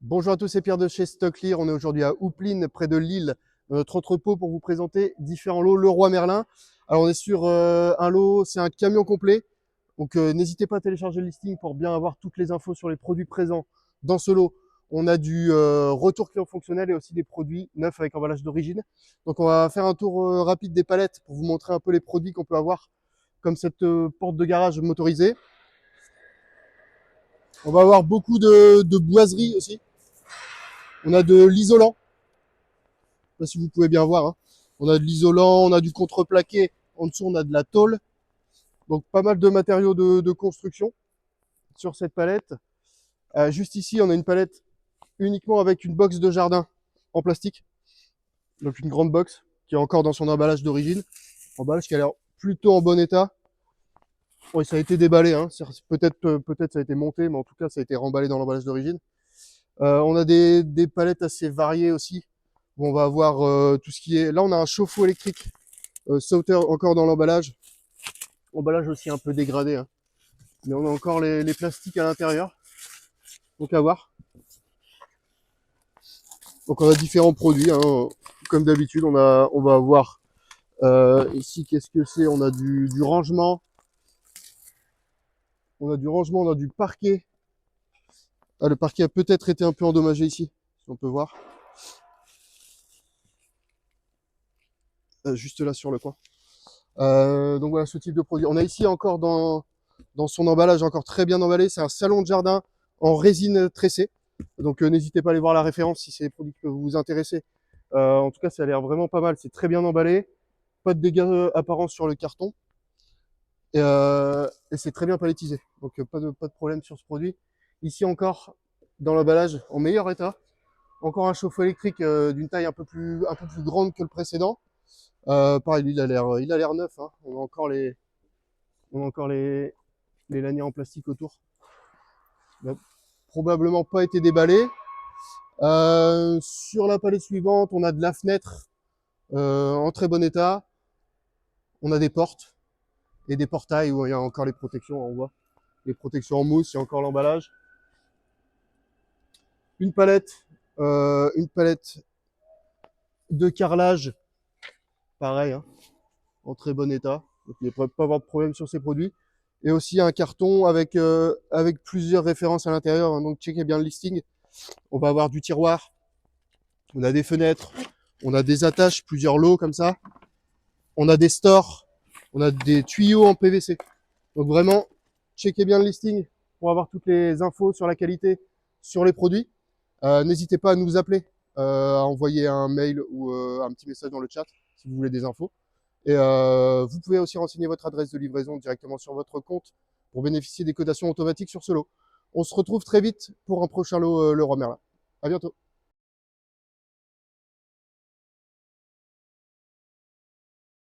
Bonjour à tous, c'est Pierre de chez Stocklear. On est aujourd'hui à Houpline, près de Lille, dans notre entrepôt pour vous présenter différents lots Leroy Merlin. Alors on est sur un lot, c'est un camion complet. Donc n'hésitez pas à télécharger le listing pour bien avoir toutes les infos sur les produits présents dans ce lot. On a du retour client fonctionnel et aussi des produits neufs avec emballage d'origine. Donc on va faire un tour rapide des palettes pour vous montrer un peu les produits qu'on peut avoir, comme cette porte de garage motorisée. On va avoir beaucoup de boiseries aussi. On a de l'isolant. Je sais pas si vous pouvez bien voir, hein. On a de l'isolant, on a du contreplaqué. En dessous, on a de la tôle. Donc, pas mal de matériaux de construction sur cette palette. Juste ici, on a une palette uniquement avec une box de jardin en plastique. Donc, une grande box qui est encore dans son emballage d'origine. Emballage qui a l'air plutôt en bon état. Oui, ça a été déballé, hein. Peut-être ça a été monté, mais en tout cas, ça a été remballé dans l'emballage d'origine. On a des palettes assez variées aussi. Où on va avoir tout ce qui est... Là, on a un chauffe-eau électrique. Sauter encore dans l'emballage. Emballage aussi un peu dégradé, hein. Mais on a encore les plastiques à l'intérieur. Donc à voir. Donc on a différents produits, hein. Comme d'habitude, on va avoir ici, qu'est-ce que c'est? On a du rangement. On a du rangement, on a du parquet. Ah, le parquet a peut-être été un peu endommagé ici, si on peut voir. Juste là sur le coin. Donc voilà ce type de produit. On a ici encore dans son emballage, encore très bien emballé. C'est un salon de jardin en résine tressée. Donc n'hésitez pas à aller voir la référence si c'est des produits qui peuvent vous intéresser. En tout cas, ça a l'air vraiment pas mal. C'est très bien emballé. Pas de dégâts apparents sur le carton. Et c'est très bien palettisé. Donc pas de problème sur ce produit. Ici encore, dans l'emballage, en meilleur état. Encore un chauffe-eau électrique d'une taille un peu plus grande que le précédent. Pareil, lui, il a l'air neuf, hein. On a encore les lanières en plastique autour. Il n'a probablement pas été déballé. Sur la palette suivante, on a de la fenêtre en très bon état. On a des portes et des portails où il y a encore les protections, on voit. Les protections en mousse, il y a encore l'emballage. Une palette de carrelage, pareil, hein, en très bon état. Donc il ne devrait pas avoir de problème sur ces produits. Et aussi un carton avec plusieurs références à l'intérieur, hein. Donc checkez bien le listing. On va avoir du tiroir, on a des fenêtres, on a des attaches, plusieurs lots comme ça. On a des stores, on a des tuyaux en PVC. Donc vraiment, checkez bien le listing pour avoir toutes les infos sur la qualité, sur les produits. N'hésitez pas à nous appeler, à envoyer un mail ou un petit message dans le chat si vous voulez des infos. Et vous pouvez aussi renseigner votre adresse de livraison directement sur votre compte pour bénéficier des cotations automatiques sur ce lot. On se retrouve très vite pour un prochain lot Leroy Merlin. À bientôt.